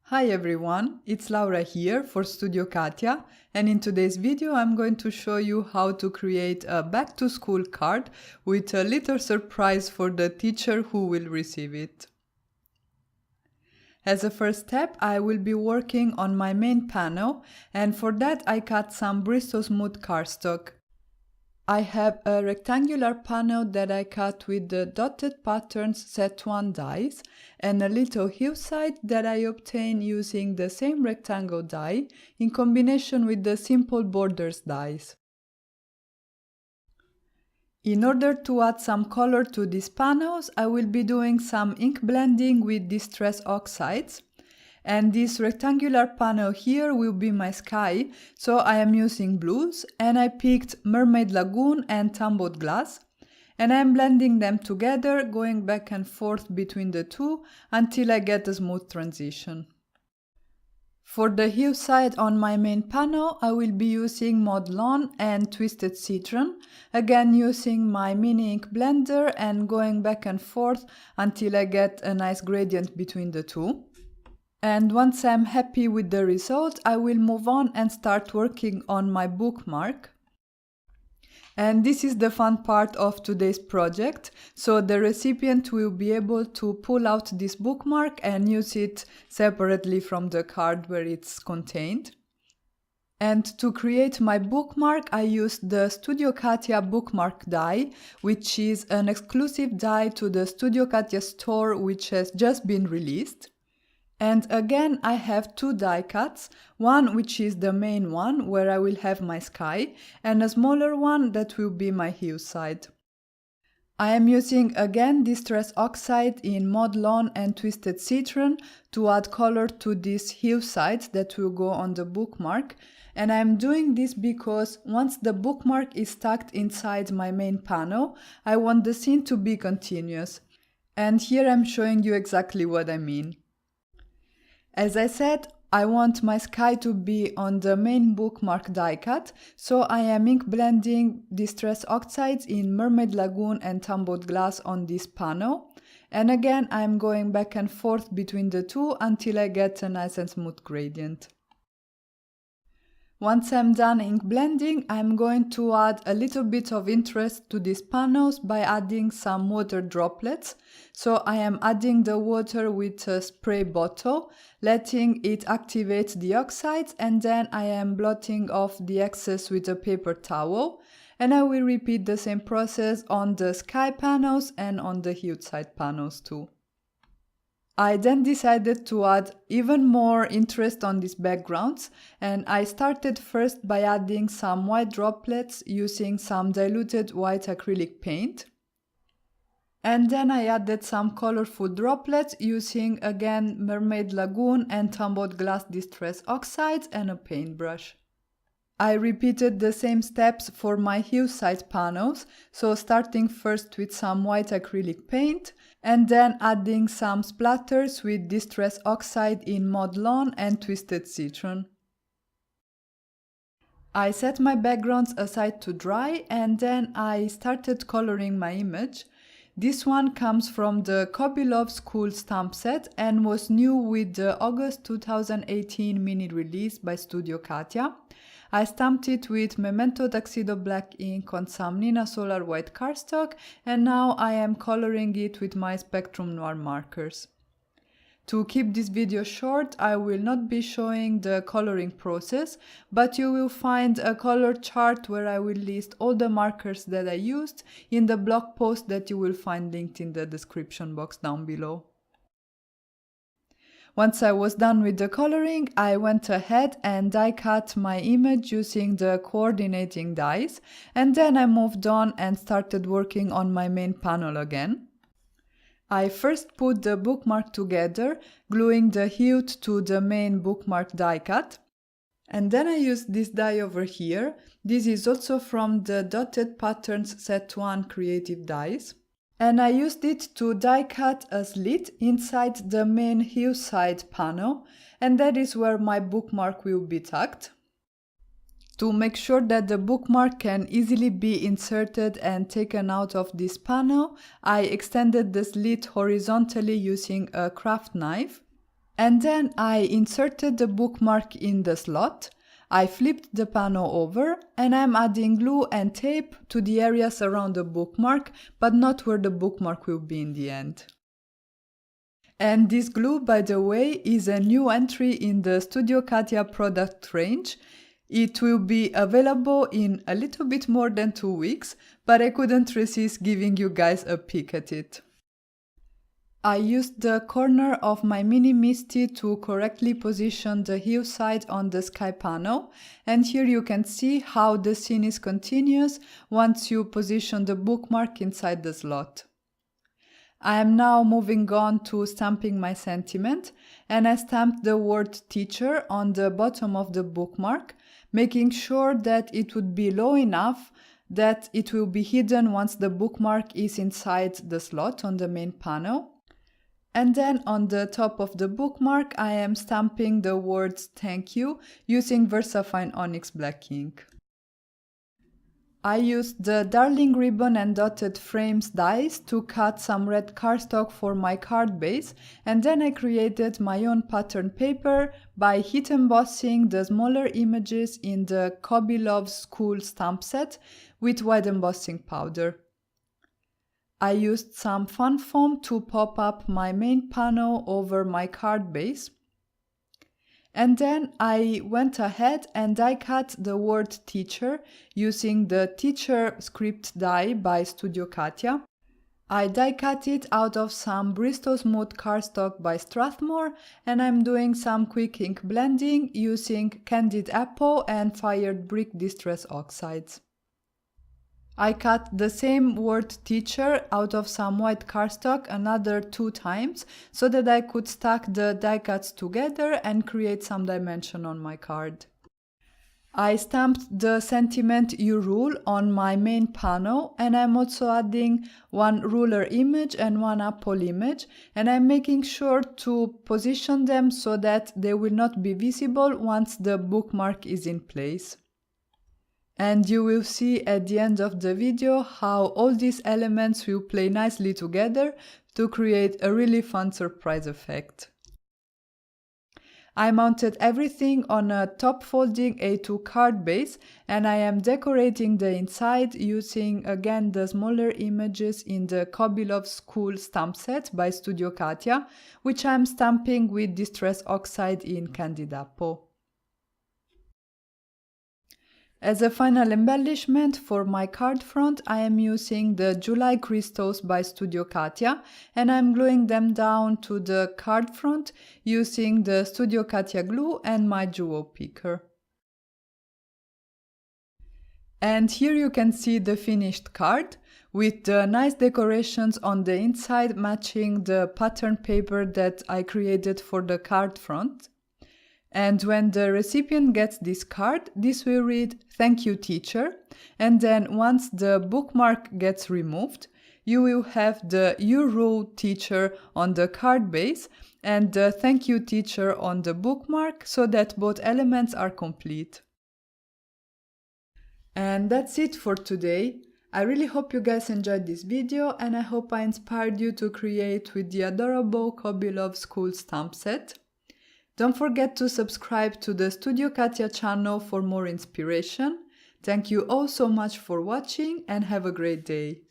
Hi everyone, it's Laura here for Studio Katia, and in today's video I'm going to show you how to create a back to school card with a little surprise for the teacher who will receive it. As a first step, I will be working on my main panel, and for that I cut some Bristol Smooth cardstock. I have a rectangular panel that I cut with the Dotted Patterns Set 1 dies and a little hillside that I obtained using the same rectangle die in combination with the Simple Borders dies. In order to add some color to these panels, I will be doing some ink blending with Distress Oxides. And this rectangular panel here will be my sky, so I am using blues, and I picked Mermaid Lagoon and Tumbled Glass, and I am blending them together, going back and forth between the two until I get a smooth transition. For the hillside on my main panel, I will be using Mod Lawn and Twisted Citron, again using my mini ink blender and going back and forth until I get a nice gradient between the two. And once I'm happy with the result, I will move on and start working on my bookmark. And this is the fun part of today's project. So the recipient will be able to pull out this bookmark and use it separately from the card where it's contained. And to create my bookmark, I used the Studio Katia Bookmark Die, which is an exclusive die to the Studio Katia store, which has just been released. And again, I have two die cuts, one which is the main one where I will have my sky, and a smaller one that will be my hillside. I am using again Distress Oxide in Mod Lawn and Twisted Citron to add color to this hillside that will go on the bookmark, and I am doing this because once the bookmark is tucked inside my main panel, I want the scene to be continuous. And here I'm showing you exactly what I mean. As I said, I want my sky to be on the main bookmark die cut, so I am ink blending Distress Oxides in Mermaid Lagoon and Tumbled Glass on this panel. And again, I am going back and forth between the two until I get a nice and smooth gradient. Once I'm done ink blending, I'm going to add a little bit of interest to these panels by adding some water droplets. So I am adding the water with a spray bottle, letting it activate the oxides, and then I am blotting off the excess with a paper towel. And I will repeat the same process on the sky panels and on the hillside panels too. I then decided to add even more interest on these backgrounds, and I started first by adding some white droplets using some diluted white acrylic paint. And then I added some colorful droplets using again Mermaid Lagoon and Tumbled Glass Distress Oxides and a paintbrush. I repeated the same steps for my hillside panels, so starting first with some white acrylic paint, and then adding some splatters with Distress Oxide in Mod Lawn and Twisted Citron. I set my backgrounds aside to dry, and then I started coloring my image. This one comes from the Kobi Love School stamp set and was new with the August 2018 mini release by Studio Katia. I stamped it with Memento Tuxedo Black ink on some Nina Solar white cardstock, and now I am coloring it with my Spectrum Noir markers. To keep this video short, I will not be showing the coloring process, but you will find a color chart where I will list all the markers that I used in the blog post that you will find linked in the description box down below. Once I was done with the coloring, I went ahead and die cut my image using the coordinating dies, and then I moved on and started working on my main panel again. I first put the bookmark together, gluing the hilt to the main bookmark die cut. And then I used this die over here. This is also from the Dotted Patterns Set 1 Creative Dies. And I used it to die cut a slit inside the main hillside panel, and that is where my bookmark will be tucked. To make sure that the bookmark can easily be inserted and taken out of this panel, I extended the slit horizontally using a craft knife. And then I inserted the bookmark in the slot. I flipped the panel over and I'm adding glue and tape to the areas around the bookmark, but not where the bookmark will be in the end. And this glue, by the way, is a new entry in the Studio Katia product range. It will be available in a little bit more than 2 weeks, but I couldn't resist giving you guys a peek at it. I used the corner of my mini Misty to correctly position the hillside on the sky panel, and here you can see how the scene is continuous once you position the bookmark inside the slot. I am now moving on to stamping my sentiment, and I stamped the word teacher on the bottom of the bookmark, making sure that it would be low enough that it will be hidden once the bookmark is inside the slot on the main panel. And then on the top of the bookmark, I am stamping the words thank you using VersaFine Onyx Black ink. I used the Darling Ribbon and Dotted Frames dies to cut some red cardstock for my card base, and then I created my own pattern paper by heat embossing the smaller images in the Kobi Loves School stamp set with white embossing powder. I used some fun foam to pop up my main panel over my card base. And then I went ahead and die cut the word teacher using the Teacher Script die by Studio Katia. I die cut it out of some Bristol Smooth cardstock by Strathmore, and I'm doing some quick ink blending using Candied Apple and Fired Brick Distress Oxides. I cut the same word teacher out of some white cardstock another 2 times so that I could stack the die cuts together and create some dimension on my card. I stamped the sentiment you rule on my main panel, and I'm also adding one ruler image and one apple image, and I'm making sure to position them so that they will not be visible once the bookmark is in place. And you will see at the end of the video how all these elements will play nicely together to create a really fun surprise effect. I mounted everything on a top folding A2 card base, and I am decorating the inside using again the smaller images in the Kobi Love School stamp set by Studio Katia, which I am stamping with Distress Oxide in Candied Apple. As a final embellishment for my card front, I am using the July Crystals by Studio Katia, and I'm gluing them down to the card front using the Studio Katia glue and my jewel picker. And here you can see the finished card with the nice decorations on the inside matching the pattern paper that I created for the card front. And when the recipient gets this card, this will read, "Thank you, teacher." And then once the bookmark gets removed, you will have the "You Rule, teacher" on the card base and the "Thank you, teacher" on the bookmark, so that both elements are complete. And that's it for today. I really hope you guys enjoyed this video, and I hope I inspired you to create with the adorable Kobi Love School stamp set. Don't forget to subscribe to the Studio Katia channel for more inspiration. Thank you all so much for watching, and have a great day.